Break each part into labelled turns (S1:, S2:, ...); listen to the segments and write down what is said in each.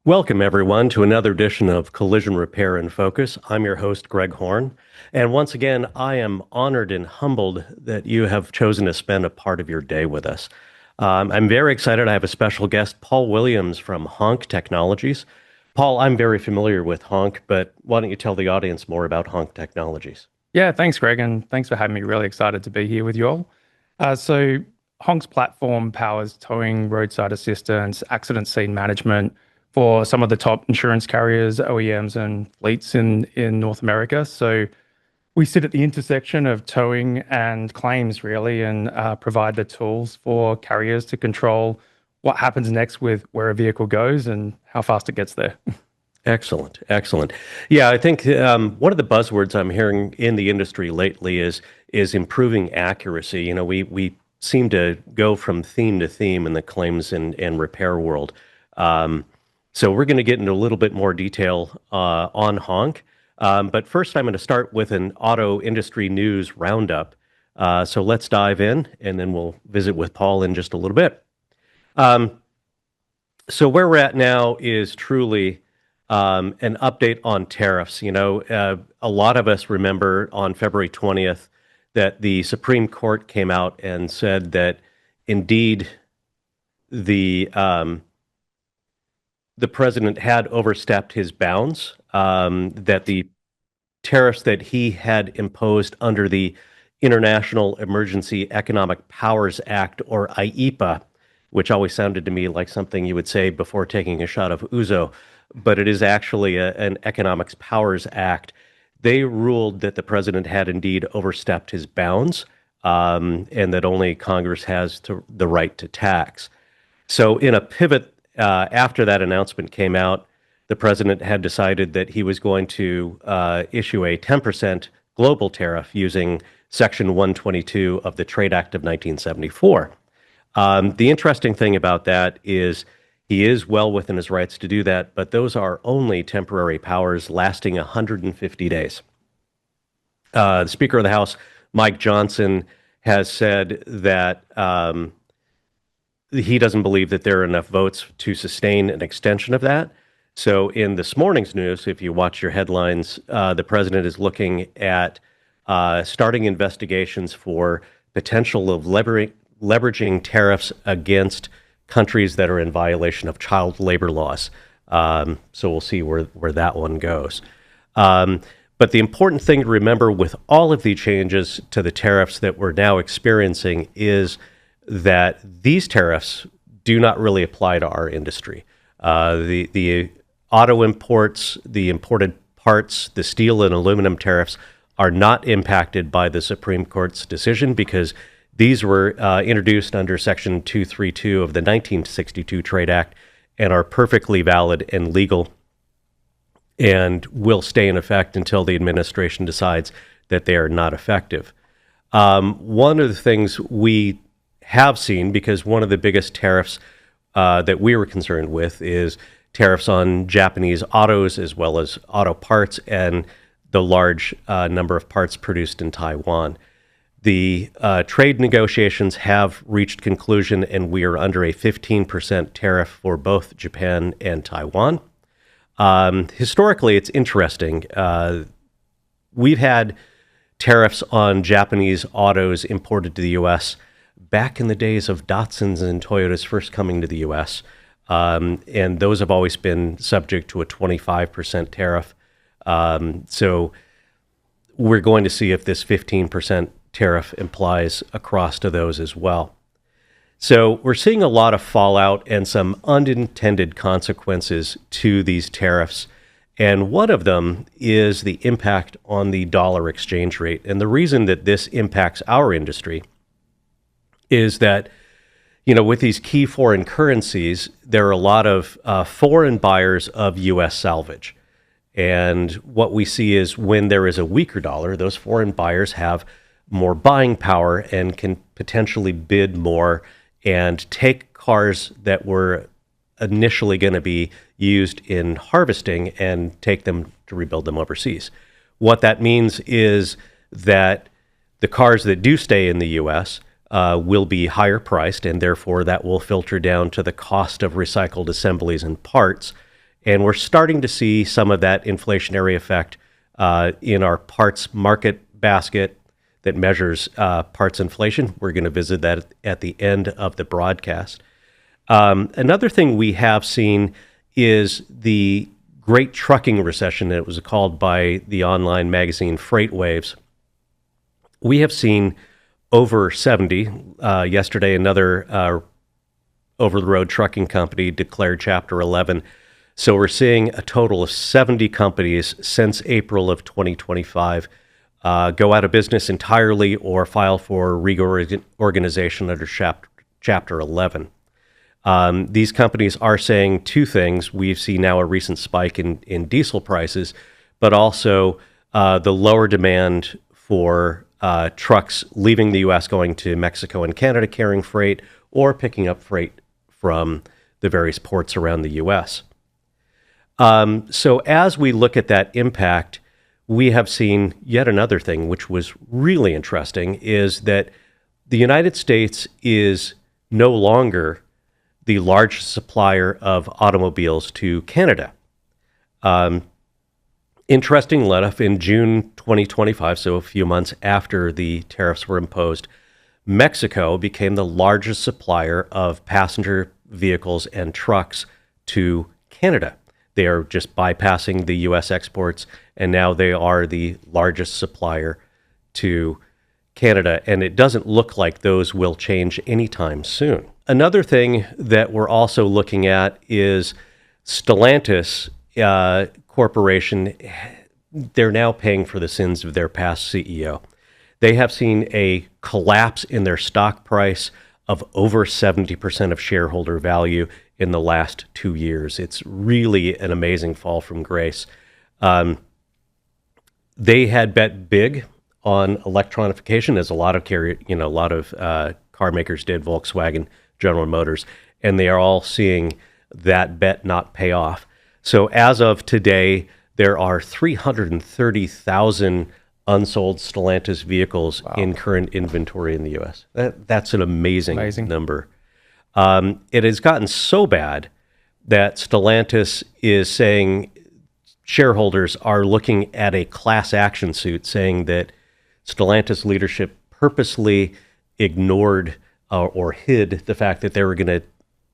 S1: Welcome, everyone, to another edition of Collision Repair in Focus. I'm your host, Greg Horn. And once again, I am honored and humbled that you have chosen to spend a part of your day with us. I'm very excited. I have a special guest, Paul Williams from HONK Technologies. Paul, I'm very familiar with HONK, but why don't you tell the audience more about HONK Technologies?
S2: Yeah, thanks, Greg, and thanks for having me. Really excited to be here with you all. So, Honk's platform powers towing, roadside assistance, accident scene management for some of the top insurance carriers, OEMs, and fleets in North America. So, we sit at the intersection of towing and claims, really, and provide the tools for carriers to control what happens next with where a vehicle goes and how fast it gets there.
S1: Excellent, excellent. Yeah, I think one of the buzzwords I'm hearing in the industry lately is improving accuracy. You know, we seem to go from theme to theme in the claims and repair world. So we're going to get into a little bit more detail on Honk. But first, I'm going to start with an auto industry news roundup. So let's dive in, and then we'll visit with Paul in just a little bit. So where we're at now is truly an update on tariffs. You know, a lot of us remember on February 20th that the Supreme Court came out and said that indeed the president had overstepped his bounds, that the tariffs that he had imposed under the International Emergency Economic Powers Act, or IEPA, which always sounded to me like something you would say before taking a shot of ouzo, but it is actually an Economics Powers Act. They ruled that the president had indeed overstepped his bounds, and that only Congress has the right to tax. So in a pivot after that announcement came out, the president had decided that he was going to issue a 10% global tariff using Section 122 of the Trade Act of 1974. The interesting thing about that is he is well within his rights to do that, but those are only temporary powers lasting 150 days. The Speaker of the House, Mike Johnson, has said that he doesn't believe that there are enough votes to sustain an extension of that. So in this morning's news, if you watch your headlines, the president is looking at starting investigations for potential of leveraging tariffs against countries that are in violation of child labor laws. So we'll see where that one goes. But the important thing to remember with all of the changes to the tariffs that we're now experiencing is that these tariffs do not really apply to our industry. The auto imports, the imported parts, the steel and aluminum tariffs are not impacted by the Supreme Court's decision because these were introduced under Section 232 of the 1962 Trade Act and are perfectly valid and legal and will stay in effect until the administration decides that they are not effective. One of the things we have seen, because one of the biggest tariffs that we were concerned with is tariffs on Japanese autos as well as auto parts and the large number of parts produced in Taiwan. The trade negotiations have reached conclusion, and we are under a 15% tariff for both Japan and Taiwan. Historically, it's interesting. We've had tariffs on Japanese autos imported to the U.S. back in the days of Datsuns and Toyotas first coming to the U.S., and those have always been subject to a 25% tariff. So we're going to see if this 15% tariff applies across to those as well. So we're seeing a lot of fallout and some unintended consequences to these tariffs. And one of them is the impact on the dollar exchange rate. And the reason that this impacts our industry is that, you know, with these key foreign currencies, there are a lot of foreign buyers of U.S. salvage. And what we see is when there is a weaker dollar, those foreign buyers have more buying power and can potentially bid more and take cars that were initially going to be used in harvesting and take them to rebuild them overseas. What that means is that the cars that do stay in the U.S. Will be higher priced, and therefore that will filter down to the cost of recycled assemblies and parts. And we're starting to see some of that inflationary effect in our parts market basket that measures parts inflation. We're going to visit that at the end of the broadcast. Another thing we have seen is the great trucking recession. It was called by the online magazine Freight Waves. We have seen over 70. Yesterday, another over-the-road trucking company declared Chapter 11. So we're seeing a total of 70 companies since April of 2025 go out of business entirely or file for reorganization under Chapter 11. These companies are saying two things. We've seen now a recent spike in diesel prices, but also the lower demand for trucks leaving the U.S. going to Mexico and Canada carrying freight or picking up freight from the various ports around the U.S. So as we look at that impact, we have seen yet another thing, which was really interesting, is that the United States is no longer the largest supplier of automobiles to Canada. Interesting enough, in June 2025, so a few months after the tariffs were imposed, Mexico became the largest supplier of passenger vehicles and trucks to Canada. They are just bypassing the U.S. exports, and now they are the largest supplier to Canada, and it doesn't look like those will change anytime soon. Another thing that we're also looking at is Stellantis Corporation. They're now paying for the sins of their past CEO. They have seen a collapse in their stock price of over 70% of shareholder value in the last 2 years. It's really an amazing fall from grace. They had bet big on electronification, as a lot of car makers did, Volkswagen, General Motors, and they are all seeing that bet not pay off. So as of today, there are 330,000 unsold Stellantis vehicles in current inventory in the U.S. That's an amazing number. It has gotten so bad that Stellantis is saying shareholders are looking at a class action suit saying that Stellantis leadership purposely ignored or hid the fact that they were going to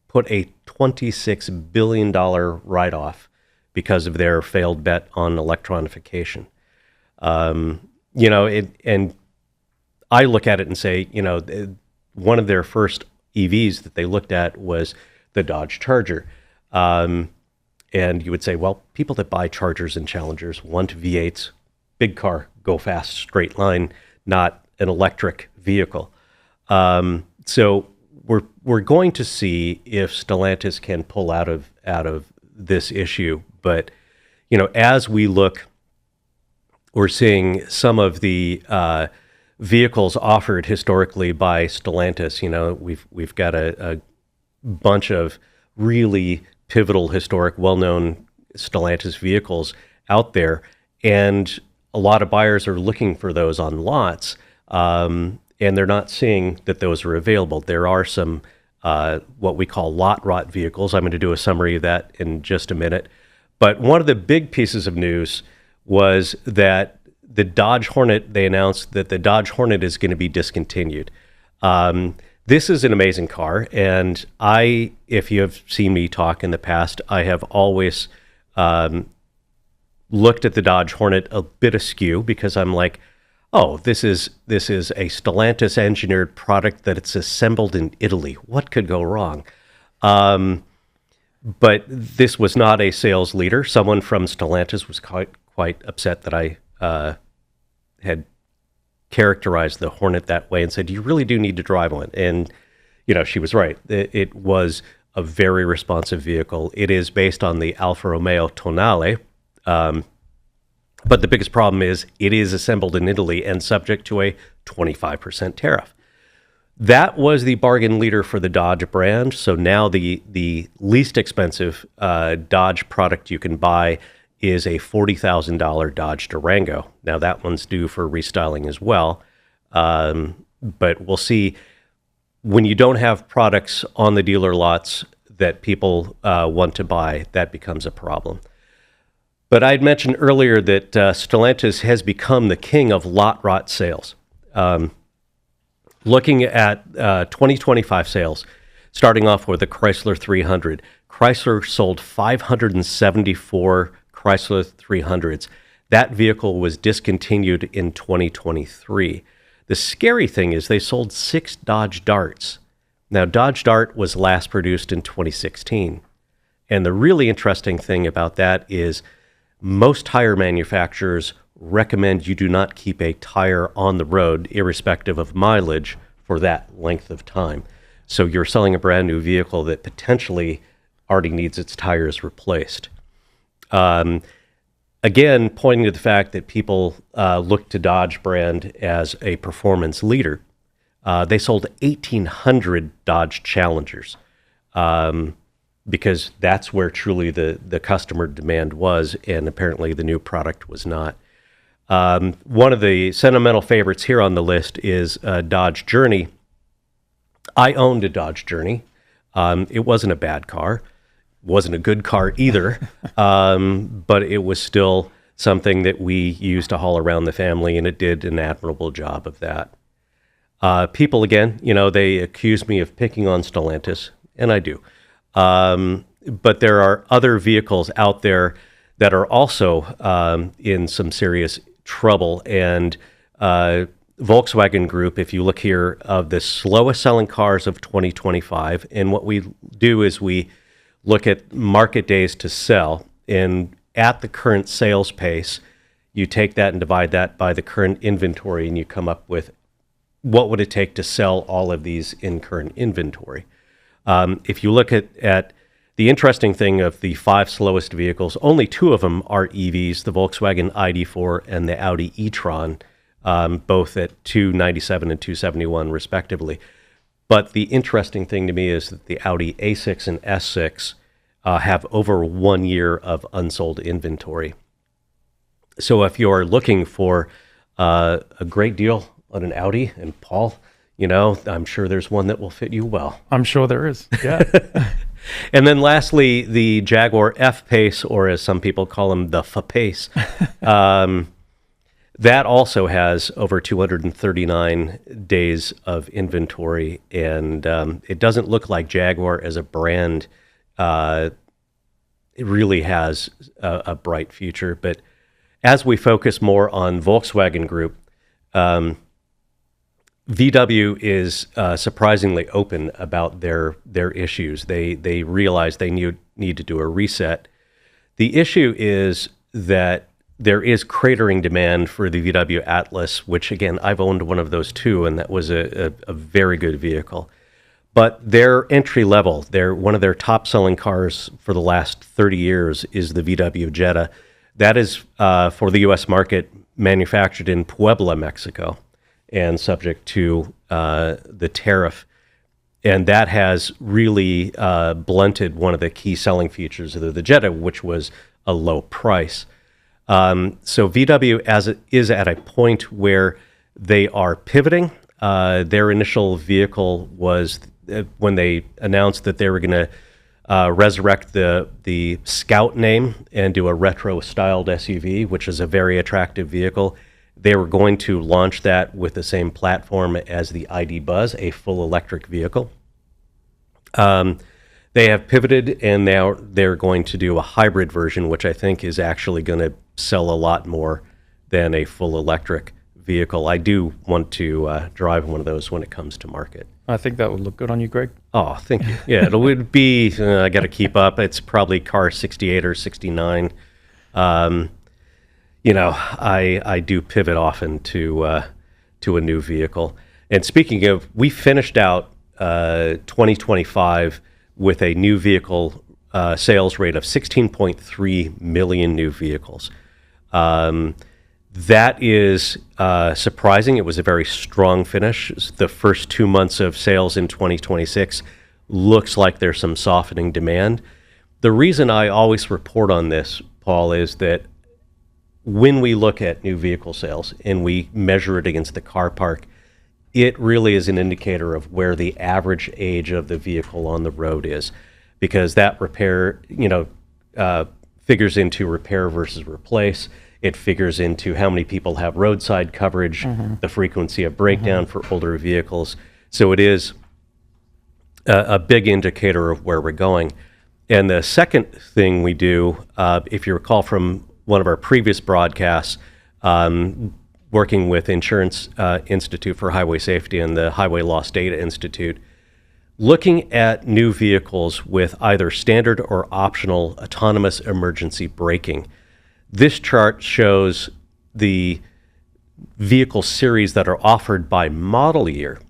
S1: put a $26 billion write-off because of their failed bet on electronification. And I look at it and say, one of their first EVs that they looked at was the Dodge Charger. And you would say, well, people that buy Chargers and Challengers want V8s, big car, go fast, straight line, not an electric vehicle. So we're going to see if Stellantis can pull out of this issue. But as we look, we're seeing some of the vehicles offered historically by Stellantis. We've got a bunch of really pivotal, historic, well-known Stellantis vehicles out there, and a lot of buyers are looking for those on lots, and they're not seeing that those are available. There are some what we call lot rot vehicles. I'm going to do a summary of that in just a minute. But one of the big pieces of news was that the Dodge Hornet, they announced that the Dodge Hornet is going to be discontinued. This is an amazing car, and if you have seen me talk in the past, I have always looked at the Dodge Hornet a bit askew because I'm like, oh, this is a Stellantis engineered product that it's assembled in Italy. What could go wrong? But this was not a sales leader. Someone from Stellantis was quite upset that I had characterized the Hornet that way and said, you really do need to drive one. And, she was right. It was a very responsive vehicle. It is based on the Alfa Romeo Tonale. But the biggest problem is it is assembled in Italy and subject to a 25% tariff. That was the bargain leader for the Dodge brand. So now the least expensive Dodge product you can buy is a $40,000 Dodge Durango. Now that one's due for restyling as well. But we'll see, when you don't have products on the dealer lots that people want to buy, that becomes a problem. But I'd mentioned earlier that Stellantis has become the king of lot rot sales. Looking at 2025 sales, starting off with the Chrysler 300, Chrysler sold 574 Chrysler 300s. That vehicle was discontinued in 2023. The scary thing is they sold 6 Dodge Darts. Now, Dodge Dart was last produced in 2016. And the really interesting thing about that is most tire manufacturers recommend you do not keep a tire on the road, irrespective of mileage, for that length of time. So you're selling a brand new vehicle that potentially already needs its tires replaced. Again, pointing to the fact that people look to Dodge brand as a performance leader. They sold 1,800 Dodge Challengers because that's where truly the customer demand was, and apparently the new product was not. One of the sentimental favorites here on the list is Dodge Journey. I owned a Dodge Journey. It wasn't a bad car. Wasn't a good car either, but it was still something that we used to haul around the family, and it did an admirable job of that. People, again, they accuse me of picking on Stellantis, and I do. But there are other vehicles out there that are also in some serious trouble. And Volkswagen Group, if you look here, of the slowest selling cars of 2025, and what we do is we look at market days to sell, and at the current sales pace, you take that and divide that by the current inventory, and you come up with what would it take to sell all of these in current inventory. If you look at the interesting thing of the 5 slowest vehicles, only 2 of them are EVs, the Volkswagen ID.4 and the Audi e-tron, both at 297 and 271 respectively. But the interesting thing to me is that the Audi A6 and S6 have over 1 year of unsold inventory. So if you're looking for a great deal on an Audi, and Paul, I'm sure there's one that will fit you well.
S2: I'm sure there is, yeah.
S1: And then lastly, the Jaguar F-Pace, or as some people call them, the F-Pace. That also has over 239 days of inventory, and it doesn't look like Jaguar as a brand it really has a bright future. But as we focus more on Volkswagen Group, VW is surprisingly open about their issues. They realize they need to do a reset. The issue is that there is cratering demand for the VW Atlas, which again, I've owned one of those too, and that was a very good vehicle. But their entry level, one of their top selling cars for the last 30 years is the VW Jetta. That is for the US market, manufactured in Puebla, Mexico, and subject to the tariff. And that has really blunted one of the key selling features of the Jetta, which was a low price. So VW is at a point where they are pivoting. Their initial vehicle was when they announced that they were going to resurrect the Scout name and do a retro-styled SUV, which is a very attractive vehicle. They were going to launch that with the same platform as the ID Buzz, a full electric vehicle. They have pivoted, and now they're going to do a hybrid version, which I think is actually going to sell a lot more than a full electric vehicle. I do want to drive one of those when it comes to market.
S2: I think that would look good on you, Greg.
S1: Oh, thank you. Yeah, it would be, I got to keep up. It's probably car 68 or 69. I do pivot often to a new vehicle. And speaking of, we finished out 2025 with a new vehicle sales rate of 16.3 million new vehicles. That is surprising. It was a very strong finish. The first 2 months of sales in 2026 looks like there's some softening demand. The reason I always report on this, Paul, is that when we look at new vehicle sales and we measure it against the car park, it really is an indicator of where the average age of the vehicle on the road is. because that repair, figures into repair versus replace. It figures into how many people have roadside coverage, the frequency of breakdown for older vehicles. So it is a big indicator of where we're going. And the second thing we do, if you recall from one of our previous broadcasts, working with Insurance Institute for Highway Safety and the Highway Loss Data Institute, looking at new vehicles with either standard or optional autonomous emergency braking. This chart shows the vehicle series that are offered by model year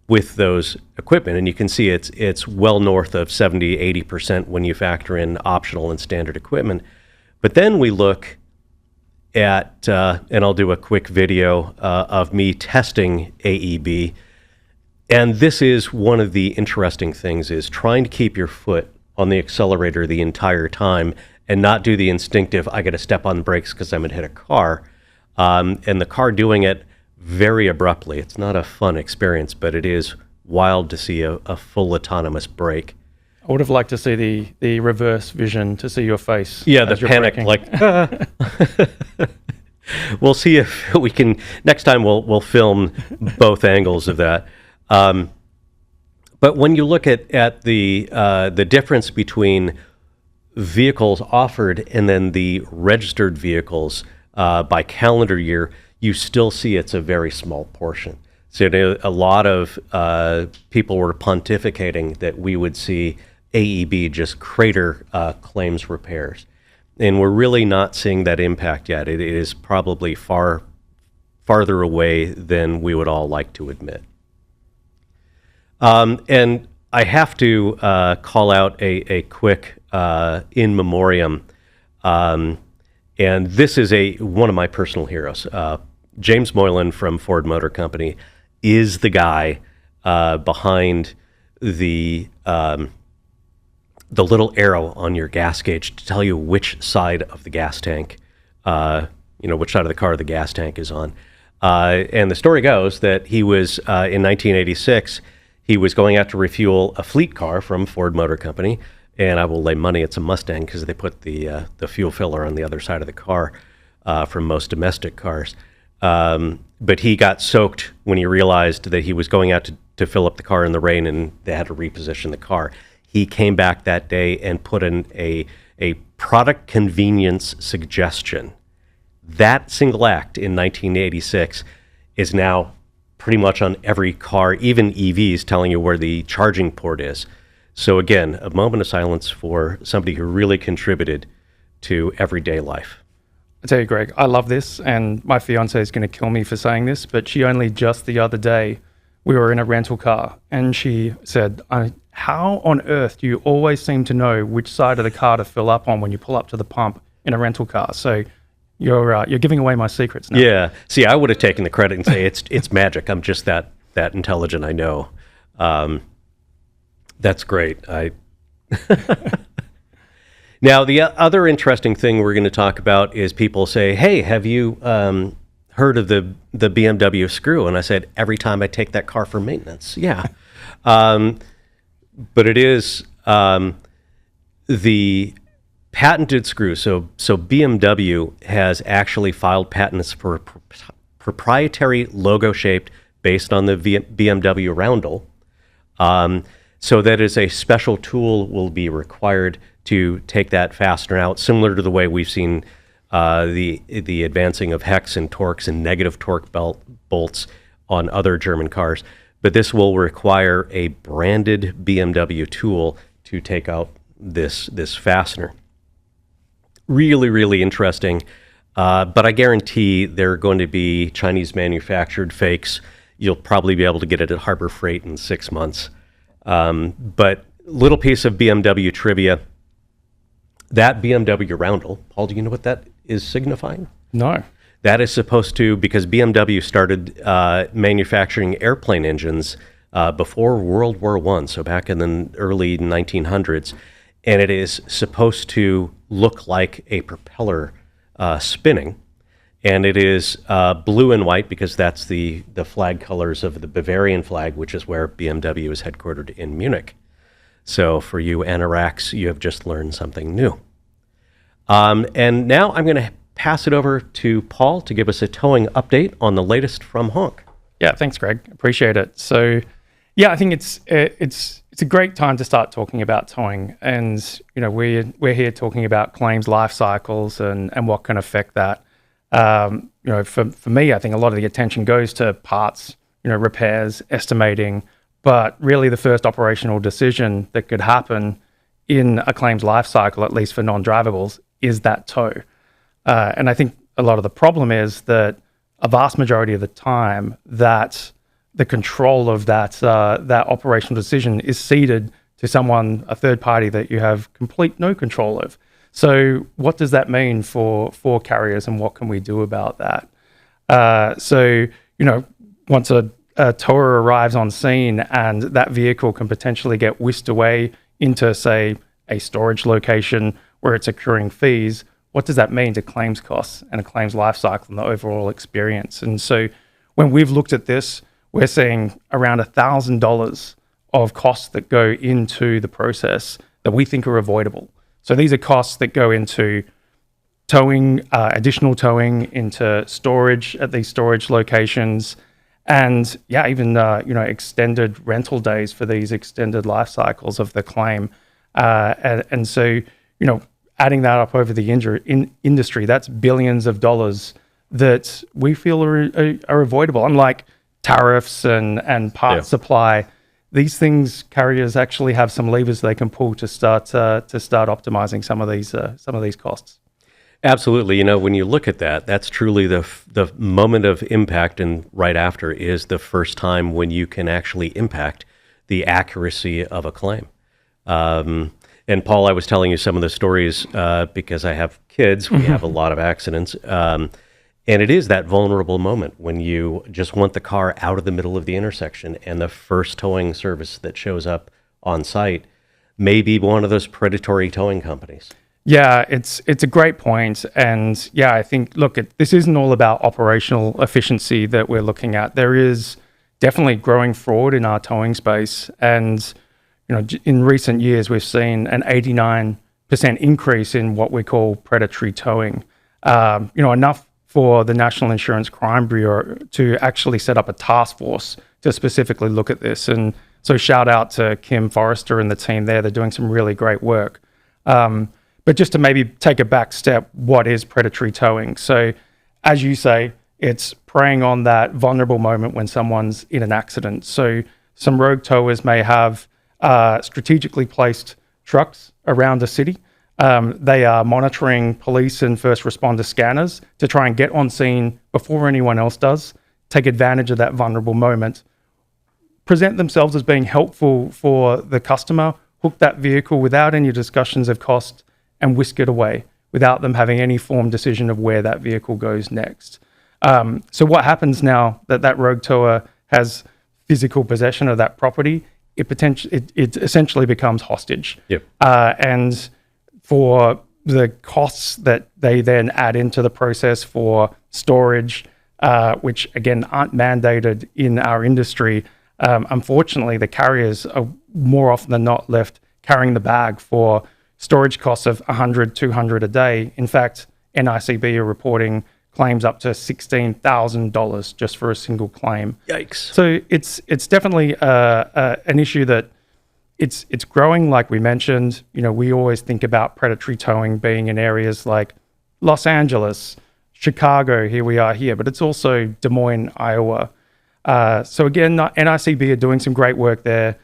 S1: with those equipment. And you can see it's well north of 70, 80% when you factor in optional and standard equipment. But then we look at, and I'll do a quick video of me testing AEB. And this is one of the interesting things, is trying to keep your foot on the accelerator the entire time and not do the instinctive, I got to step on the brakes because I'm going to hit a car. And the car doing it very abruptly. It's not a fun experience, but it is wild to see a full autonomous brake.
S2: I would have liked to see the reverse vision, to see your face.
S1: Yeah, the panic, braking. Like, ah. We'll see if we can, next time we'll film both angles of that. But when you look at the difference between vehicles offered and then the registered vehicles by calendar year, you still see it's a very small portion. So a lot of people were pontificating that we would see AEB just crater claims repairs. And we're really not seeing that impact yet. It is probably farther away than we would all like to admit. And I have to call out a quick in memoriam. And this is one of my personal heroes. James Moylan from Ford Motor Company is the guy behind the little arrow on your gas gauge to tell you which side of the gas tank, which side of the car the gas tank is on. And the story goes that he was, in 1986, he was going out to refuel a fleet car from Ford Motor Company, and I will lay money it's a Mustang because they put the fuel filler on the other side of the car from most domestic cars. But he got soaked when he realized that he was going out to fill up the car in the rain, and they had to reposition the car. He came back that day and put in a product convenience suggestion. That single act in 1986 is now pretty much on every car, even EVs, telling you where the charging port is. So again, a moment of silence for somebody who really contributed to everyday life.
S2: I tell you, Greg, I love this, and my fiance is going to kill me for saying this, but she only just the other day, we were in a rental car, and she said, how on earth do you always seem to know which side of the car to fill up on when you pull up to the pump in a rental car? So you're giving away my secrets now.
S1: Yeah. See, I would have taken the credit and say it's magic. I'm just that intelligent. I know. That's great. Now, the other interesting thing we're going to talk about is people say, "Hey, have you heard of the BMW screw?" And I said, "Every time I take that car for maintenance." Yeah. But it is the patented screw. So BMW has actually filed patents for proprietary logo shaped based on the BMW roundel. So that is a special tool will be required to take that fastener out, similar to the way we've seen the advancing of hex and torques and negative torque bolts on other German cars. But this will require a branded BMW tool to take out this fastener. Really, really interesting. But I guarantee there are going to be Chinese manufactured fakes. You'll probably be able to get it at Harbor Freight in 6 months. But little piece of BMW trivia. That BMW roundel, Paul, do you know what that is signifying?
S2: No.
S1: That is supposed to, because BMW started manufacturing airplane engines before World War I, so back in the early 1900s, and it is supposed to look like a propeller spinning, and it is blue and white because that's the flag colors of the Bavarian flag, which is where BMW is headquartered in Munich. So for you anoraks, you have just learned something new. And now I'm going to pass it over to Paul to give us a towing update on the latest from HONK.
S2: Yeah, thanks, Greg. Appreciate it. So, yeah, I think it's a great time to start talking about towing, and we're here talking about claims life cycles and what can affect that. For me, I think a lot of the attention goes to parts, repairs, estimating, but really the first operational decision that could happen in a claims life cycle, at least for non-drivables, is that tow. And I think a lot of the problem is that a vast majority of the time that the control of that operational decision is ceded to someone, a third party that you have no control of. So what does that mean for carriers, and what can we do about that? Once a tower arrives on scene and that vehicle can potentially get whisked away into, say, a storage location where it's accruing fees, what does that mean to claims costs and a claims life cycle and the overall experience? And so when we've looked at this, we're seeing around $1,000 of costs that go into the process that we think are avoidable. So these are costs that go into towing, additional towing, into storage at these storage locations, and even extended rental days for these extended life cycles of the claim. And so adding that up over the industry, that's billions of dollars that we feel are avoidable. Unlike tariffs and parts supply, these things, carriers actually have some levers they can pull to start optimizing some of these costs.
S1: Absolutely. When you look at that, that's truly the moment of impact, and right after is the first time when you can actually impact the accuracy of a claim. And Paul, I was telling you some of the stories because I have kids. We have a lot of accidents. And it is that vulnerable moment when you just want the car out of the middle of the intersection, and the first towing service that shows up on site may be one of those predatory towing companies.
S2: Yeah, it's a great point. And I think, this isn't all about operational efficiency that we're looking at. There is definitely growing fraud in our towing space. And in recent years, we've seen an 89% increase in what we call predatory towing. Enough for the National Insurance Crime Bureau to actually set up a task force to specifically look at this. And so shout out to Kim Forrester and the team there. They're doing some really great work. But just to maybe take a back step, what is predatory towing? So as you say, it's preying on that vulnerable moment when someone's in an accident. So some rogue towers may have strategically placed trucks around a city. They are monitoring police and first responder scanners to try and get on scene before anyone else does, take advantage of that vulnerable moment, present themselves as being helpful for the customer, hook that vehicle without any discussions of cost, and whisk it away without them having any formed decision of where that vehicle goes next. So what happens now that rogue tower has physical possession of that property? It essentially becomes hostage.
S1: Yep.
S2: And for the costs that they then add into the process for storage, which again aren't mandated in our industry, unfortunately the carriers are more often than not left carrying the bag for storage costs of $100, $200 a day. In fact, NICB are reporting claims up to $16,000 just for a single claim.
S1: Yikes.
S2: So it's definitely an issue that it's growing, like we mentioned. We always think about predatory towing being in areas like Los Angeles, Chicago, here we are here, but it's also Des Moines, Iowa. So again, NICB are doing some great work there.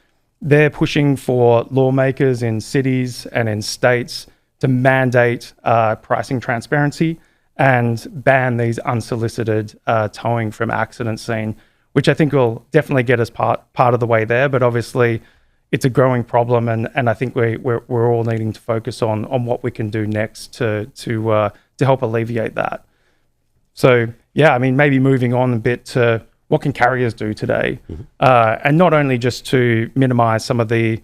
S2: They're pushing for lawmakers in cities and in states to mandate pricing transparency and ban these unsolicited towing from accident scene, which I think will definitely get us part of the way there. But obviously, it's a growing problem, and I think we're all needing to focus on what we can do next to help alleviate that. So maybe moving on a bit to what can carriers do today, and not only just to minimize some of the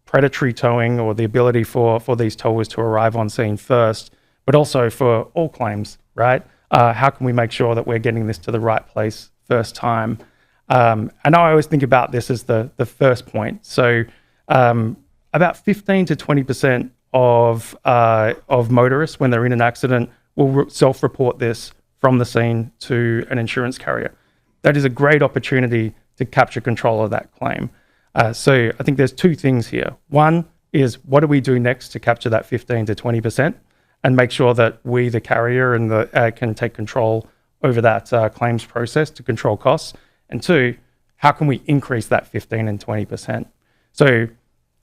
S2: predatory towing or the ability for these towers to arrive on scene first, but also for all claims, right? How can we make sure that we're getting this to the right place first time? And I always think about this as the first point. So about 15 to 20% of motorists, when they're in an accident, will self-report this from the scene to an insurance carrier. That is a great opportunity to capture control of that claim. So I think there's two things here. One is, what do we do next to capture that 15 to 20% and make sure that we, the carrier, and can take control over that claims process to control costs? And two, how can we increase that 15 and 20%? So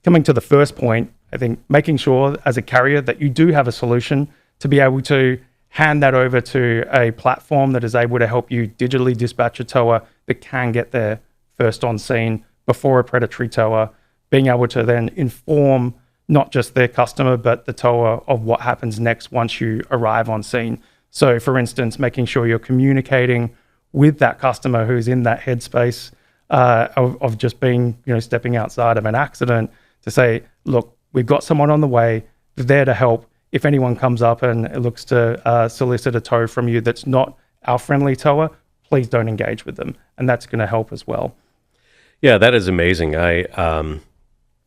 S2: coming to the first point, I think making sure as a carrier that you do have a solution to be able to hand that over to a platform that is able to help you digitally dispatch a tower that can get there first on scene before a predatory tower, being able to then inform not just their customer, but the tower of what happens next once you arrive on scene. So for instance, making sure you're communicating with that customer who's in that headspace of just being, stepping outside of an accident to say, look, we've got someone on the way, they're there to help. If anyone comes up and looks to solicit a tow from you that's not our friendly tower, please don't engage with them. And that's going to help as well.
S1: Yeah, that is amazing. I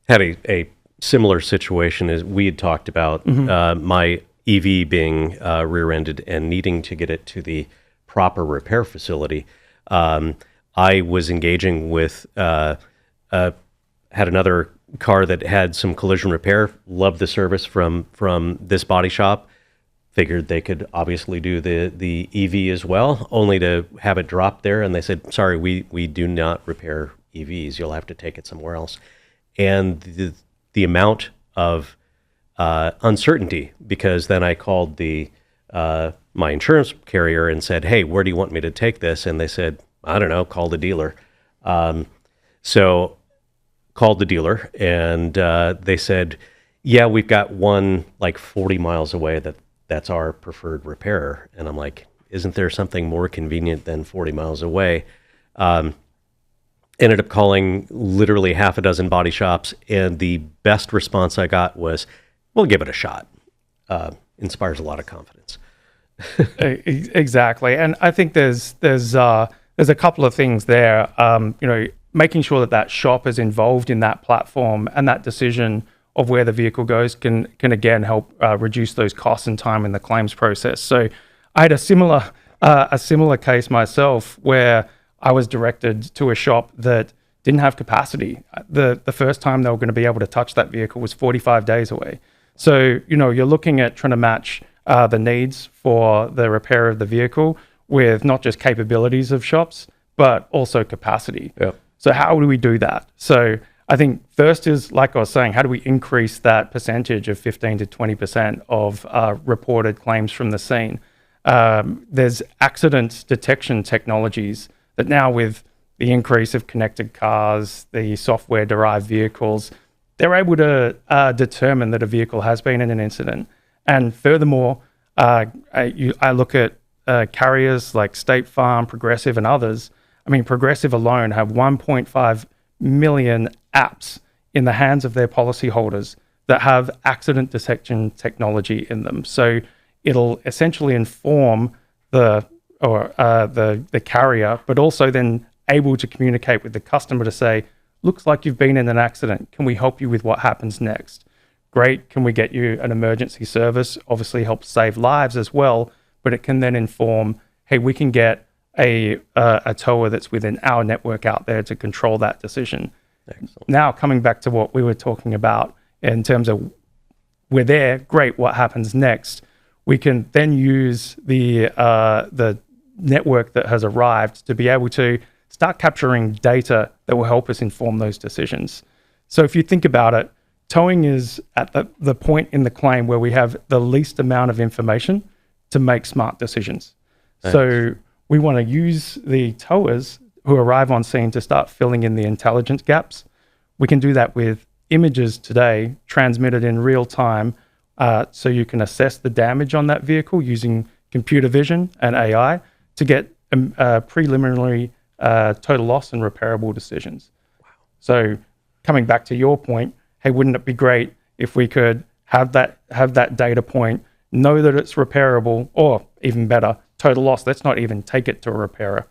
S1: had a similar situation as we had talked about, my EV being rear-ended and needing to get it to the proper repair facility. I was engaging with, had another car that had some collision repair, loved the service from this body shop, figured they could obviously do the EV as well, only to have it drop there. And they said, sorry, we do not repair EVs. You'll have to take it somewhere else. And the amount of uncertainty, because then I called my insurance carrier and said, hey, where do you want me to take this? And they said, I don't know, call the dealer. So called the dealer, and they said, yeah, we've got one like 40 miles away that's our preferred repairer. And I'm like, isn't there something more convenient than 40 miles away? Ended up calling literally half a dozen body shops, and the best response I got was, we'll give it a shot. Inspires a lot of confidence.
S2: Exactly. And I think there's a couple of things there. Making sure that shop is involved in that platform and that decision of where the vehicle goes can again help reduce those costs and time in the claims process. So I had a similar case myself where I was directed to a shop that didn't have capacity. The first time they were going to be able to touch that vehicle was 45 days away. So, you're looking at trying to match the needs for the repair of the vehicle with not just capabilities of shops, but also capacity.
S1: Yeah.
S2: So how do we do that? So I think first is, like I was saying, how do we increase that percentage of 15 to 20% of reported claims from the scene? There's accident detection technologies that now, with the increase of connected cars, the software-derived vehicles, they're able to determine that a vehicle has been in an incident. And furthermore, I look at carriers like State Farm, Progressive, and others. I mean, Progressive alone have 1.5 million apps in the hands of their policyholders that have accident detection technology in them. So it'll essentially inform the carrier, but also then able to communicate with the customer to say, looks like you've been in an accident. Can we help you with what happens next? Great. Can we get you an emergency service? Obviously helps save lives as well, but it can then inform, hey, we can get a tower that's within our network out there to control that decision. Excellent. Now, coming back to what we were talking about in terms of we're there, great, what happens next? We can then use the network that has arrived to be able to start capturing data that will help us inform those decisions. So if you think about it, towing is at the point in the claim where we have the least amount of information to make smart decisions. Thanks. So we want to use the towers who arrive on scene to start filling in the intelligence gaps. We can do that with images today transmitted in real time, so you can assess the damage on that vehicle using computer vision and AI to get preliminary total loss and repairable decisions. Wow. So coming back to your point, hey, wouldn't it be great if we could have that data point, know that it's repairable, or even better, total loss. Let's not even take it to a repairer.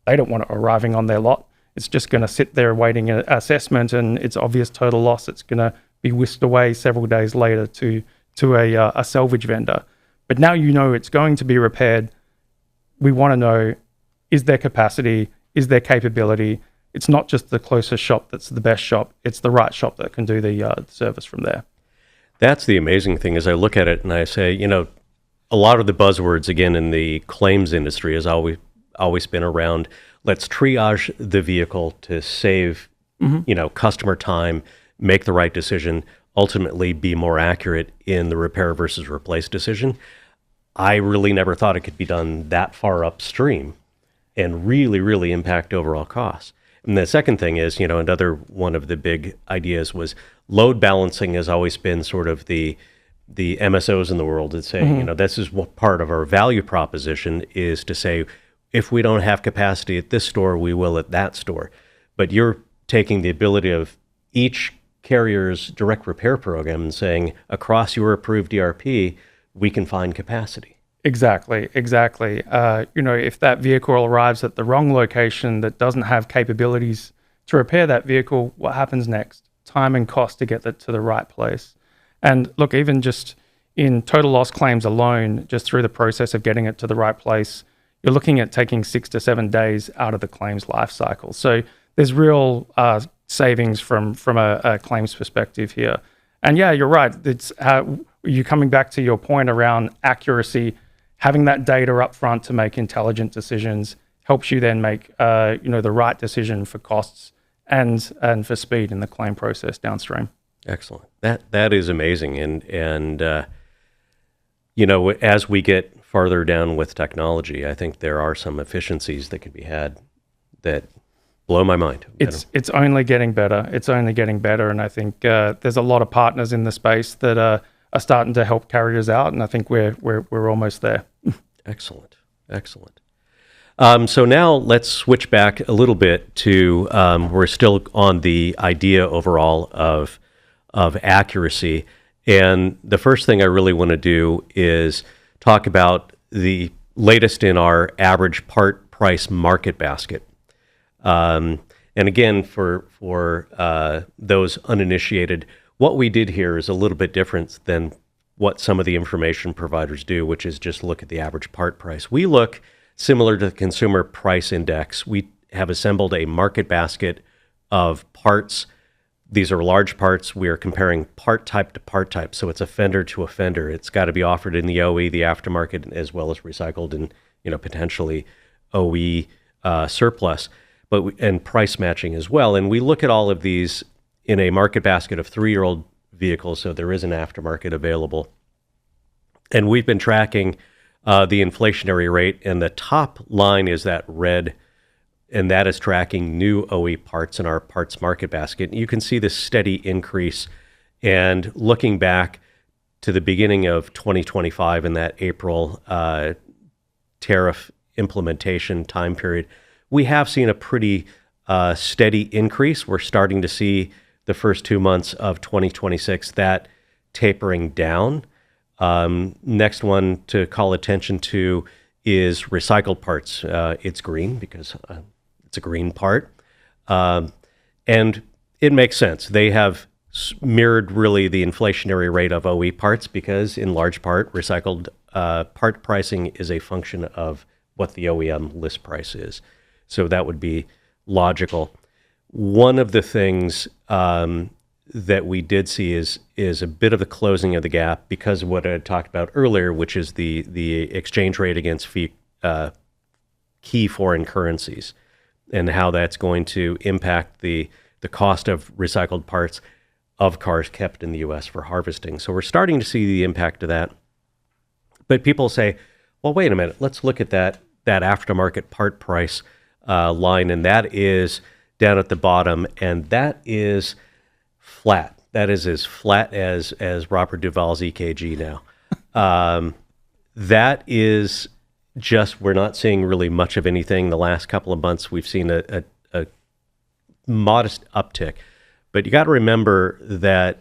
S2: They don't want it arriving on their lot. It's just going to sit there waiting an assessment, and it's obvious total loss. It's going to be whisked away several days later to a salvage vendor. But now you know it's going to be repaired. We want to know, is there capacity? Is there capability? It's not just the closest shop that's the best shop. It's the right shop that can do the service from there.
S1: That's the amazing thing. As I look at it and I say, a lot of the buzzwords, again, in the claims industry has always been around, let's triage the vehicle to save, customer time, make the right decision, ultimately be more accurate in the repair versus replace decision. I really never thought it could be done that far upstream and really, really impact overall costs. And the second thing is, another one of the big ideas was load balancing has always been sort of the MSOs in the world that say, this is what part of our value proposition is to say, if we don't have capacity at this store, we will at that store. But you're taking the ability of each carrier's direct repair program and saying, across your approved DRP, we can find capacity.
S2: Exactly. If that vehicle arrives at the wrong location that doesn't have capabilities to repair that vehicle, what happens next? Time and cost to get that to the right place. And look, even just in total loss claims alone, just through the process of getting it to the right place, you're looking at taking 6 to 7 days out of the claims life cycle. So there's real savings from a claims perspective here. And yeah, you're right. It's you coming back to your point around accuracy. Having that data up front to make intelligent decisions helps you then make the right decision for costs and for speed in the claim process downstream.
S1: Excellent. That is amazing. And as we get farther down with technology, I think there are some efficiencies that can be had that blow my mind.
S2: It's only getting better. And I think there's a lot of partners in the space that are starting to help carriers out, and I think we're almost there.
S1: Excellent. So now let's switch back a little bit to we're still on the idea overall of accuracy, and the first thing I really want to do is talk about the latest in our average part price market basket. And again, for those uninitiated, what we did here is a little bit different than what some of the information providers do, which is just look at the average part price. We look similar to the Consumer Price Index. We have assembled a market basket of parts. These are large parts. We are comparing part type to part type, so it's a fender to a fender. It's got to be offered in the OE, the aftermarket, as well as recycled and potentially OE surplus, and price matching as well. And we look at all of these in a market basket of 3-year-old vehicles, so there is an aftermarket available. And we've been tracking the inflationary rate, and the top line is that red, and that is tracking new OE parts in our parts market basket. You can see this steady increase, and looking back to the beginning of 2025 in that April tariff implementation time period, we have seen a pretty steady increase. We're starting to see the first 2 months of 2026 that tapering down. Next one to call attention to is recycled parts. It's green because it's a green part. And it makes sense. They have mirrored really the inflationary rate of OE parts because in large part, recycled part pricing is a function of what the OEM list price is. So that would be logical. One of the things that we did see is a bit of the closing of the gap because of what I had talked about earlier, which is the exchange rate against key foreign currencies and how that's going to impact the cost of recycled parts of cars kept in the U.S. for harvesting. So we're starting to see the impact of that. But people say, well, wait a minute, let's look at that aftermarket part price line, and that is down at the bottom, and that is flat. That is as flat as Robert Duvall's EKG now. That is just, we're not seeing really much of anything. The last couple of months, we've seen a modest uptick. But you got to remember that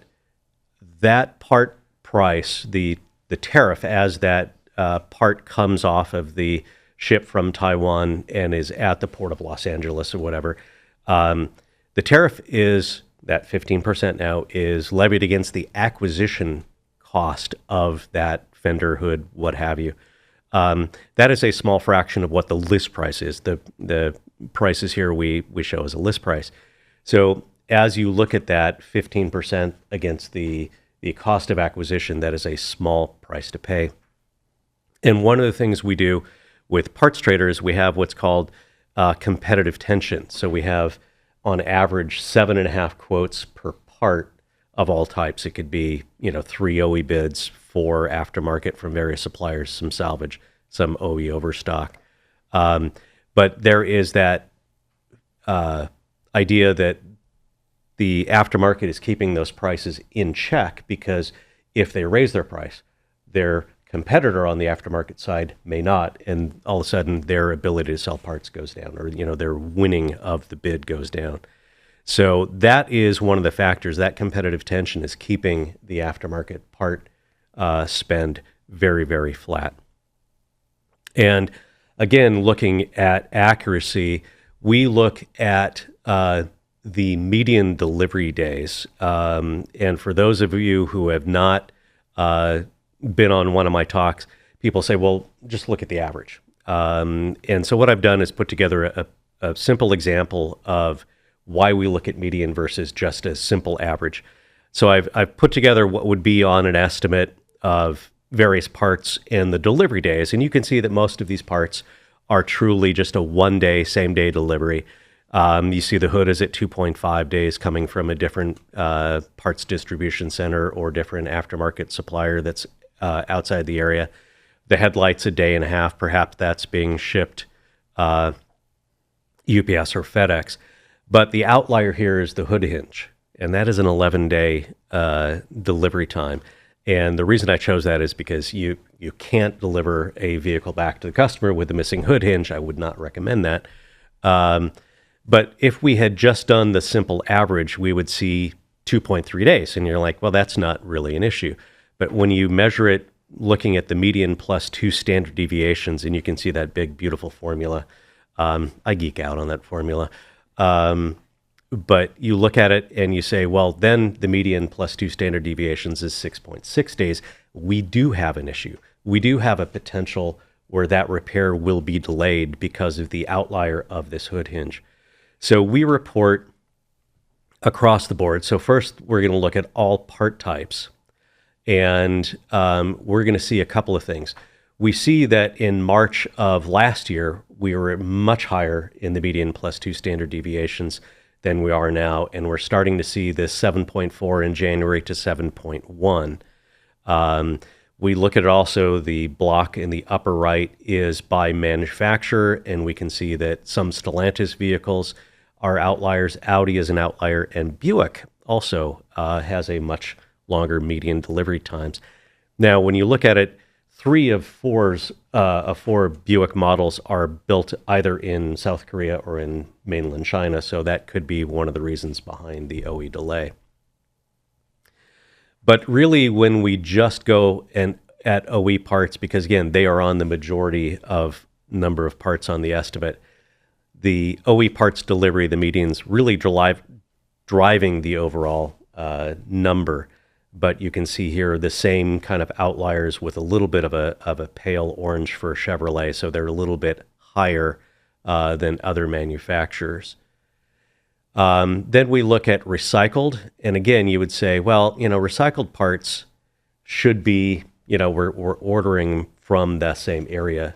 S1: part price, the tariff as that part comes off of the ship from Taiwan and is at the port of Los Angeles or whatever, the tariff is that 15% now is levied against the acquisition cost of that fender, hood, what have you. That is a small fraction of what the list price is. The prices here we show as a list price. So as you look at that 15% against the cost of acquisition, that is a small price to pay. And one of the things we do with PartsTrader is we have what's called competitive tension. So we have, on average, 7.5 quotes per part of all types. It could be, 3 OE bids, 4 aftermarket from various suppliers, some salvage, some OE overstock. But there is that idea that the aftermarket is keeping those prices in check, because if they raise their price, their competitor on the aftermarket side may not, and all of a sudden their ability to sell parts goes down, or their winning of the bid goes down. So that is one of the factors. That competitive tension is keeping the aftermarket part spend very, very flat. And again, looking at accuracy, we look at the median delivery days. And for those of you who have not been on one of my talks, people say, well, just look at the average. And so what I've done is put together a simple example of why we look at median versus just a simple average. So I've put together what would be on an estimate of various parts and the delivery days. And you can see that most of these parts are truly just a one-day, same-day delivery. You see the hood is at 2.5 days, coming from a different parts distribution center or different aftermarket supplier that's outside the area. The headlight's a day and a half. Perhaps that's being shipped UPS or FedEx. But the outlier here is the hood hinge, and that is an 11-day delivery time. And the reason I chose that is because you can't deliver a vehicle back to the customer with a missing hood hinge. I would not recommend that. But if we had just done the simple average, we would see 2.3 days. And you're like, well, that's not really an issue. But when you measure it looking at the median plus 2 standard deviations, and you can see that big, beautiful formula. I geek out on that formula. But you look at it and you say, well, then the median plus 2 standard deviations is 6.6 days. We do have an issue. We do have a potential where that repair will be delayed because of the outlier of this hood hinge. So we report across the board. So first, we're going to look at all part types, and we're going to see a couple of things. We see that in March of last year, we were much higher in the median plus 2 standard deviations than we are now, and we're starting to see this 7.4 in January to 7.1. We look at it also, the block in the upper right is by manufacturer, and we can see that some Stellantis vehicles are outliers. Audi is an outlier, and Buick also has a much longer median delivery times. Now, when you look at it, 3 of 4 Buick models are built either in South Korea or in mainland China, so that could be one of the reasons behind the OE delay. But really, when we just go and at OE parts, because again, they are on the majority of number of parts on the estimate, the OE parts delivery, the medians, really driving the overall number. But you can see here the same kind of outliers with a little bit of a pale orange for Chevrolet, so they're a little bit higher than other manufacturers. Then we look at recycled, and again, you would say, well, recycled parts should be, we're ordering from the same area.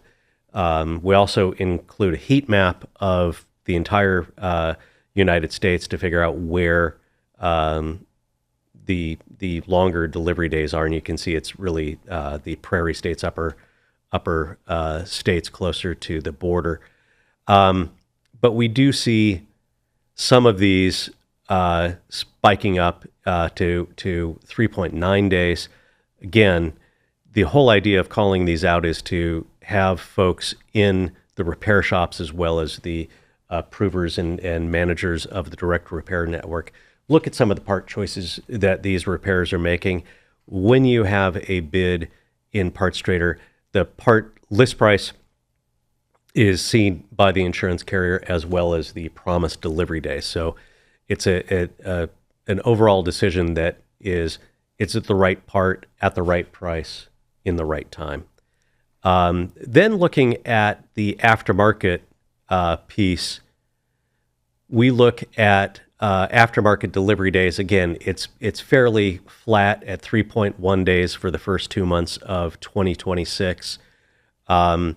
S1: We also include a heat map of the entire United States to figure out where the longer delivery days are, and you can see it's really the prairie states, upper states closer to the border. But we do see some of these spiking up to 3.9 days. Again, the whole idea of calling these out is to have folks in the repair shops as well as the provers and managers of the direct repair network look at some of the part choices that these repairers are making. When you have a bid in PartsTrader, the part list price is seen by the insurance carrier as well as the promised delivery day. So it's a an overall decision that is it's at the right part at the right price in the right time. Then looking at the aftermarket piece, we look at aftermarket delivery days. Again, it's fairly flat at 3.1 days for the first 2 months of 2026. The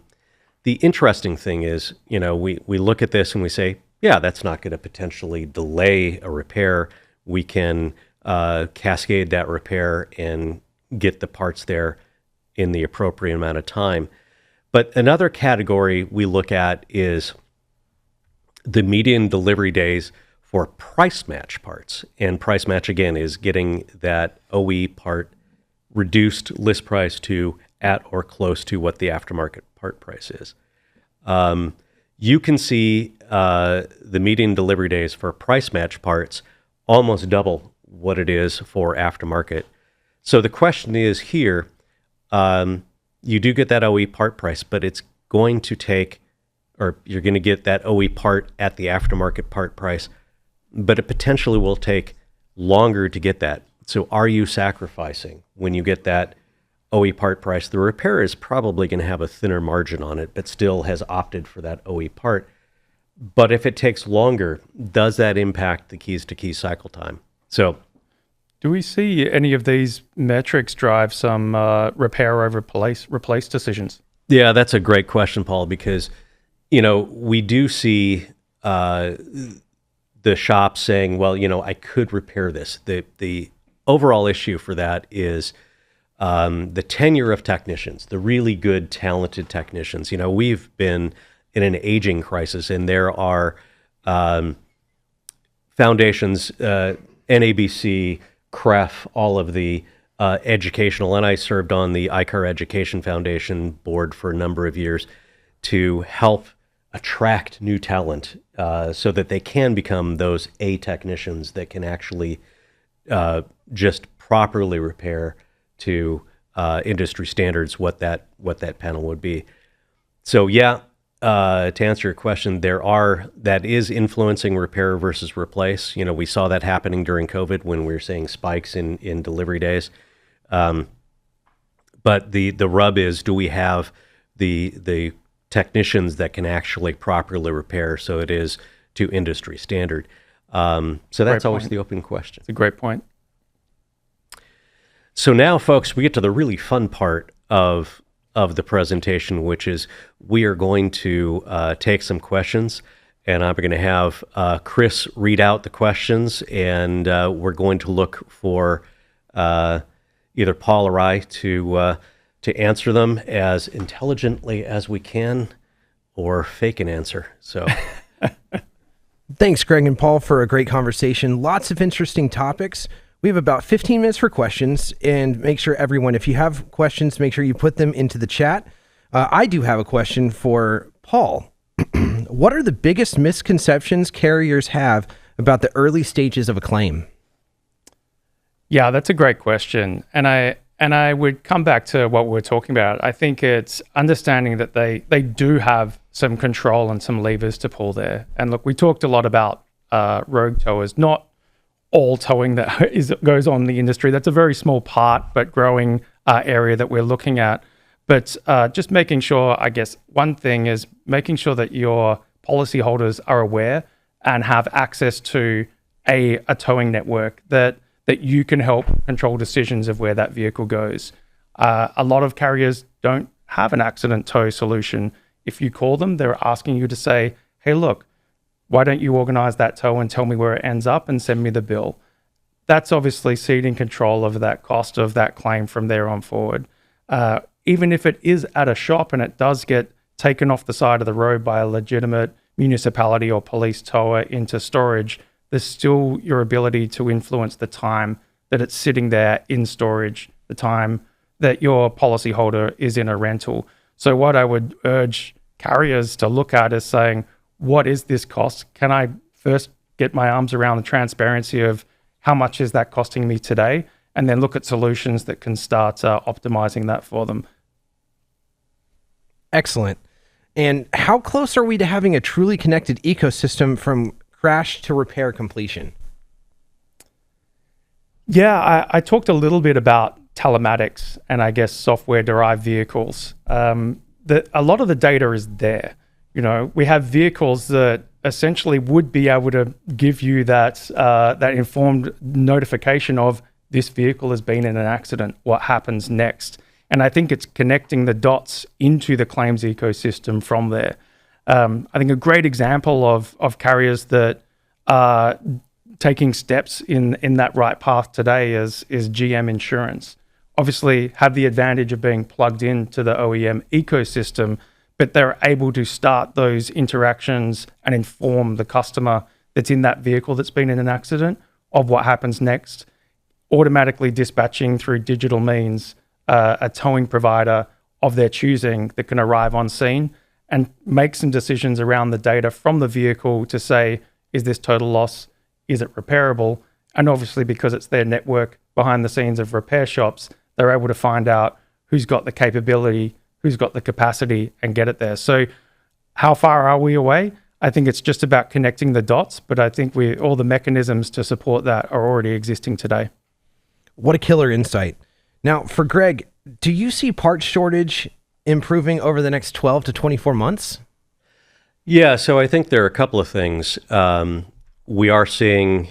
S1: interesting thing is, we look at this and we say, yeah, that's not going to potentially delay a repair. We can cascade that repair and get the parts there in the appropriate amount of time. But another category we look at is the median delivery days for price match parts. And price match, again, is getting that OE part reduced list price to at or close to what the aftermarket part price is. You can see the median delivery days for price match parts almost double what it is for aftermarket. So the question is here, you do get that OE part price, but it's going to take, or you're going to get that OE part at the aftermarket part price, but it potentially will take longer to get that. So are you sacrificing when you get that OE part price? The repair is probably going to have a thinner margin on it, but still has opted for that OE part. But if it takes longer, does that impact the keys to key cycle time? So
S2: do we see any of these metrics drive some repair over replace decisions?
S1: Yeah, that's a great question, Paul, because we do see the shop saying, well, I could repair this. The overall issue for that is the tenure of technicians, the really good, talented technicians. We've been in an aging crisis, and there are foundations, NABC, CREF, all of the educational, and I served on the ICAR Education Foundation board for a number of years to help attract new talent so that they can become those A technicians that can actually just properly repair to industry standards what that panel would be. So yeah, to answer your question, that is influencing repair versus replace. We saw that happening during COVID when we were seeing spikes in delivery days. But the rub is, do we have the technicians that can actually properly repair so it is to industry standard? So that's always the open question.
S2: It's a great point.
S1: So now, folks, we get to the really fun part of the presentation, which is we are going to take some questions, and I'm going to have Chris read out the questions, and we're going to look for either Paul or I to answer them as intelligently as we can, or fake an answer. So,
S3: thanks, Greg and Paul, for a great conversation. Lots of interesting topics. We have about 15 minutes for questions, and make sure everyone, if you have questions, make sure you put them into the chat. I do have a question for Paul. What are the biggest misconceptions carriers have about the early stages of a claim?
S2: Yeah, that's a great question. And I would come back to what we're talking about. I think it's understanding that they do have some control and some levers to pull there. And look, we talked a lot about rogue towers, not all towing that goes on in the industry. That's a very small part, but growing area that we're looking at. But just making sure, I guess, one thing is making sure that your policyholders are aware and have access to a towing network that you can help control decisions of where that vehicle goes. A lot of carriers don't have an accident tow solution. If you call them, they're asking you to say, hey, look, why don't you organize that tow and tell me where it ends up and send me the bill? That's obviously ceding control of that cost of that claim from there on forward. Even if it is at a shop and it does get taken off the side of the road by a legitimate municipality or police tower into storage, there's still your ability to influence the time that it's sitting there in storage, the time that your policyholder is in a rental. So what I would urge carriers to look at is saying, what is this cost? Can I first get my arms around the transparency of how much is that costing me today? And then look at solutions that can start optimizing that for them.
S3: Excellent. And how close are we to having a truly connected ecosystem from crash to repair completion?
S2: Yeah, I talked a little bit about telematics and I guess software-derived vehicles. A lot of the data is there. We have vehicles that essentially would be able to give you that informed notification of this vehicle has been in an accident, what happens next. And I think it's connecting the dots into the claims ecosystem from there. I think a great example of carriers that are taking steps in that right path today is GM Insurance. Obviously, have the advantage of being plugged into the OEM ecosystem, but they're able to start those interactions and inform the customer that's in that vehicle that's been in an accident of what happens next, automatically dispatching through digital means a towing provider of their choosing that can arrive on scene and make some decisions around the data from the vehicle to say, is this total loss? Is it repairable? And obviously, because it's their network behind the scenes of repair shops, they're able to find out who's got the capability, who's got the capacity, and get it there. So how far are we away? I think it's just about connecting the dots, but I think all the mechanisms to support that are already existing today.
S3: What a killer insight. Now, for Greg, do you see parts shortage improving over the next 12 to 24 months?
S1: Yeah, so I think there are a couple of things. We are seeing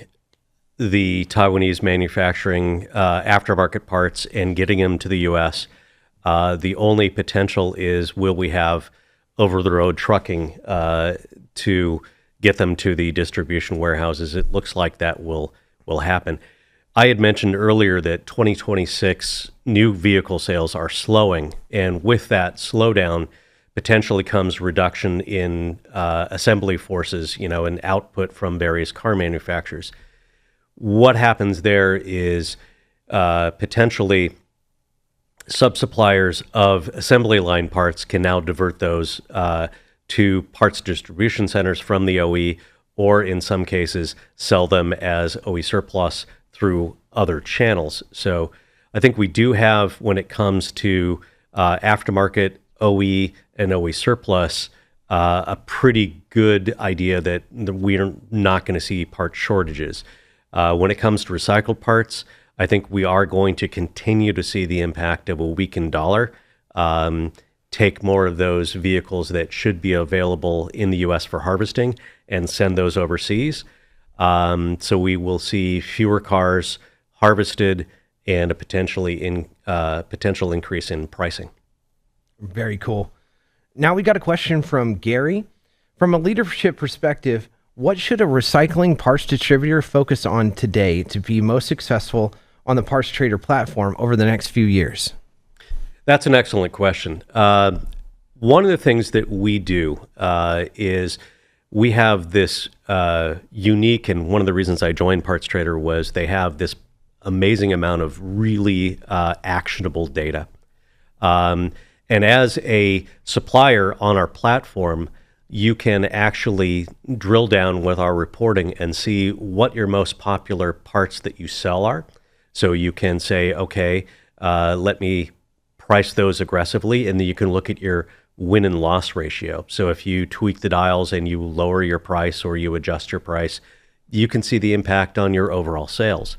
S1: the Taiwanese manufacturing aftermarket parts and getting them to the U.S. The only potential is, will we have over-the-road trucking to get them to the distribution warehouses? It looks like that will happen. I had mentioned earlier that 2026 new vehicle sales are slowing, and with that slowdown potentially comes reduction in assembly forces, and output from various car manufacturers. What happens there is potentially sub-suppliers of assembly line parts can now divert those to parts distribution centers from the OE, or in some cases sell them as OE surplus through other channels. So I think we do have, when it comes to aftermarket OE and OE surplus, a pretty good idea that we're not going to see part shortages. When it comes to recycled parts, I think we are going to continue to see the impact of a weakened dollar take more of those vehicles that should be available in the U.S. for harvesting and send those overseas. So we will see fewer cars harvested and a potential increase in pricing.
S3: Very cool. Now we got a question from Gary. From a leadership perspective, what should a recycling parts distributor focus on today to be most successful on the PartsTrader platform over the next few years?
S1: That's an excellent question. One of the things that we do is we have this unique, and one of the reasons I joined PartsTrader was they have this amazing amount of really actionable data. And as a supplier on our platform, you can actually drill down with our reporting and see what your most popular parts that you sell are. So you can say, okay, let me price those aggressively, and then you can look at your win and loss ratio. So if you tweak the dials and you lower your price or you adjust your price, you can see the impact on your overall sales.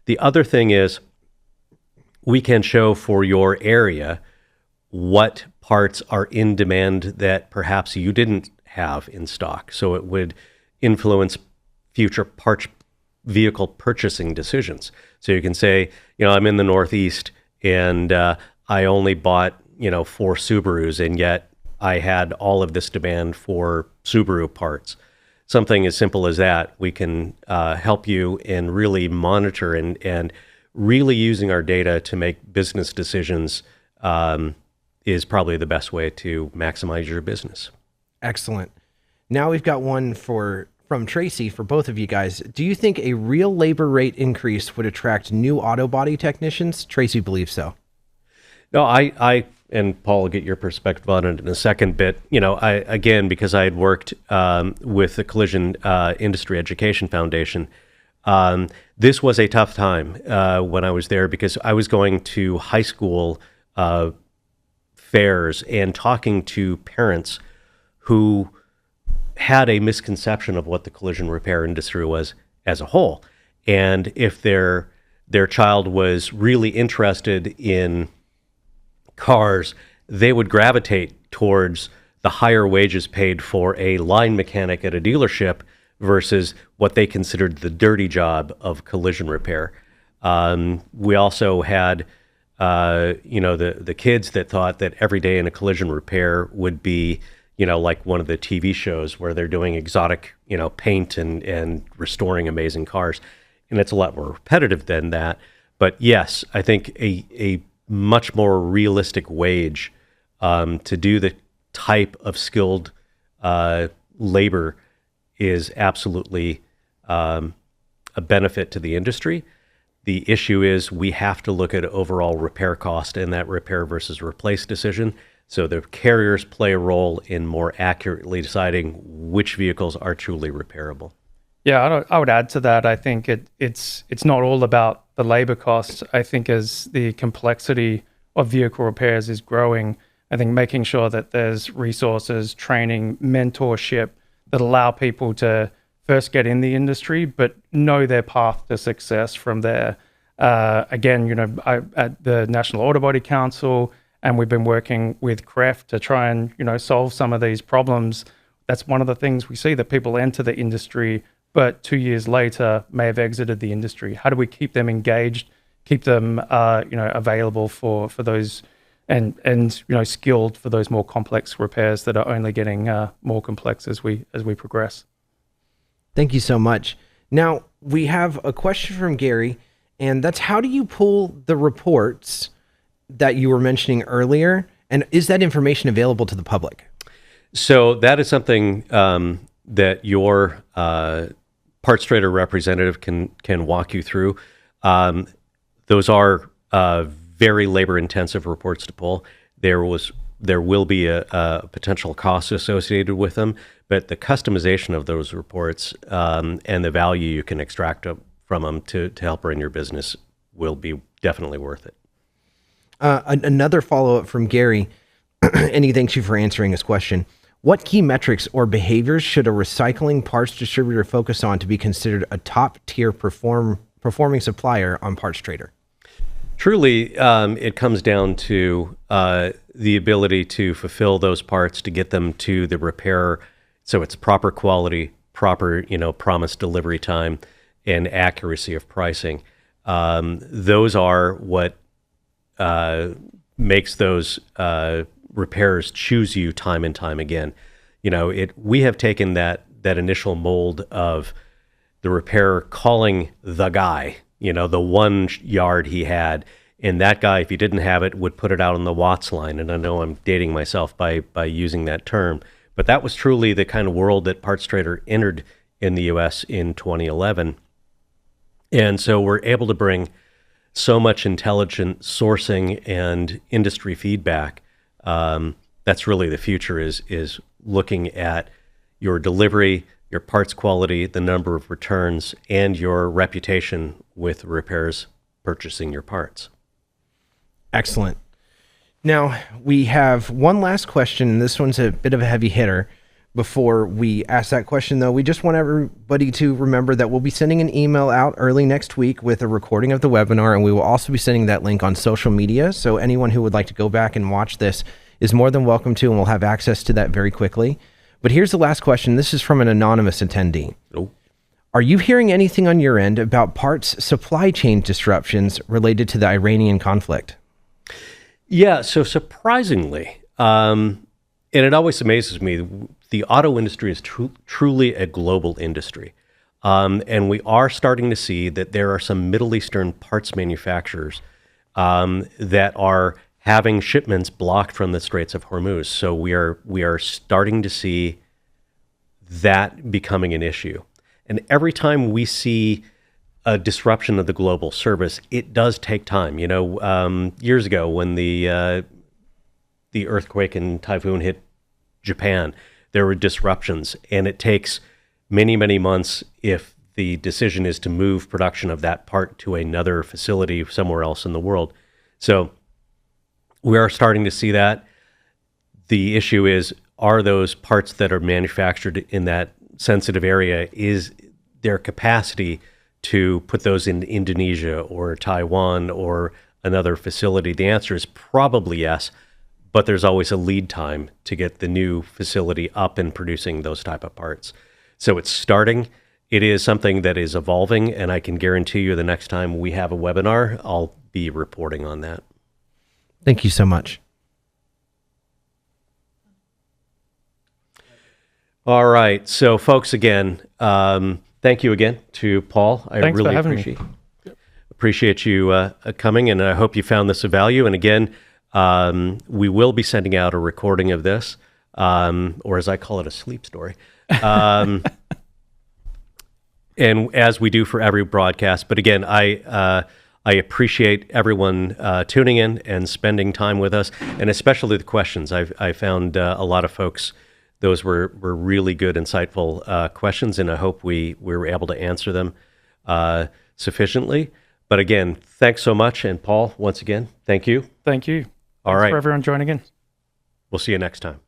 S1: The other thing is we can show for your area what parts are in demand that perhaps you didn't have in stock. So it would influence future vehicle purchasing decisions. So you can say, I'm in the Northeast and I only bought, 4 Subarus, and yet I had all of this demand for Subaru parts. Something as simple as that, we can help you and really monitor and really using our data to make business decisions is probably the best way to maximize your business.
S3: Excellent. Now we've got one from Tracy for both of you guys. Do you think a real labor rate increase would attract new auto body technicians? Tracy believes so.
S1: No, I and Paul will get your perspective on it in a second. But because I had worked with the Collision Industry Education Foundation, this was a tough time when I was there, because I was going to high school fairs and talking to parents who had a misconception of what the collision repair industry was as a whole. And if their their child was really interested in cars, they would gravitate towards the higher wages paid for a line mechanic at a dealership versus what they considered the dirty job of collision repair. We also had, the kids that thought that every day in a collision repair would be, like one of the TV shows where they're doing exotic, paint and restoring amazing cars. And it's a lot more repetitive than that. But yes, I think a much more realistic wage to do the type of skilled labor is absolutely a benefit to the industry. The issue is we have to look at overall repair cost in that repair versus replace decision. So the carriers play a role in more accurately deciding which vehicles are truly repairable.
S2: Yeah, I would add to that. I think it's not all about the labor costs. I think as the complexity of vehicle repairs is growing, I think making sure that there's resources, training, mentorship that allow people to first get in the industry, but know their path to success from there. Again, at the National Auto Body Council, and we've been working with CREF to try and, solve some of these problems. That's one of the things we see, that people enter the industry, but 2 years later may have exited the industry. How do we keep them engaged, keep them, available for those and skilled for those more complex repairs that are only getting more complex as we progress?
S3: Thank you so much. Now, we have a question from Gary, and that's, how do you pull the reports that you were mentioning earlier? And is that information available to the public?
S1: So that is something that your PartsTrader representative can walk you through. Those are very labor-intensive reports to pull. There will be a potential cost associated with them, but the customization of those reports and the value you can extract from them to help run your business will be definitely worth it.
S3: Another follow-up from Gary, and he thanks you for answering his question. What key metrics or behaviors should a recycling parts distributor focus on to be considered a top-tier performing supplier on PartsTrader?
S1: Truly, it comes down to the ability to fulfill those parts, to get them to the repairer, so it's proper quality, proper promised delivery time, and accuracy of pricing. Those are what makes those repairs choose you time and time again. We have taken that initial mold of the repairer calling the guy, the one yard he had, and that guy, if he didn't have it, would put it out on the Watts line. And I know I'm dating myself by using that term, but that was truly the kind of world that PartsTrader entered in the U.S. in 2011. And so we're able to bring so much intelligent sourcing and industry feedback. That's really the future, is looking at your delivery, your parts quality, the number of returns, and your reputation with repairs purchasing your parts.
S3: Excellent. Now, we have one last question, and this one's a bit of a heavy hitter. Before we ask that question, though, we just want everybody to remember that we'll be sending an email out early next week with a recording of the webinar, and we will also be sending that link on social media. So anyone who would like to go back and watch this is more than welcome to, and we'll have access to that very quickly. But here's the last question. This is from an anonymous attendee.
S1: Oh.
S3: Are you hearing anything on your end about parts supply chain disruptions related to the Iranian conflict?
S1: Yeah, so surprisingly, and it always amazes me, the auto industry is truly a global industry. And we are starting to see that there are some Middle Eastern parts manufacturers that are having shipments blocked from the Straits of Hormuz. So we are starting to see that becoming an issue. And every time we see a disruption of the global service, it does take time. Years ago when the earthquake and typhoon hit Japan, there were disruptions, and it takes many, many months if the decision is to move production of that part to another facility somewhere else in the world. So we are starting to see that. The issue is, are those parts that are manufactured in that sensitive area, is their capacity to put those in Indonesia or Taiwan or another facility? The answer is probably yes, but there's always a lead time to get the new facility up and producing those type of parts. So it's starting. It is something that is evolving, and I can guarantee you the next time we have a webinar, I'll be reporting on that.
S3: Thank you so much.
S1: All right. So, folks, again, thank you again to Paul.
S2: Thanks
S1: really
S2: for having me.
S1: appreciate you coming, and I hope you found this of value. And again, we will be sending out a recording of this, or as I call it, a sleep story. And as we do for every broadcast. But again, I appreciate everyone tuning in and spending time with us, and especially the questions. I found a lot of folks, those were really good, insightful questions, and I hope we were able to answer them sufficiently. But again, thanks so much. And Paul, once again, thank you.
S2: Thank you.
S1: All
S2: Thanks
S1: right.
S2: for everyone joining in.
S1: We'll see you next time.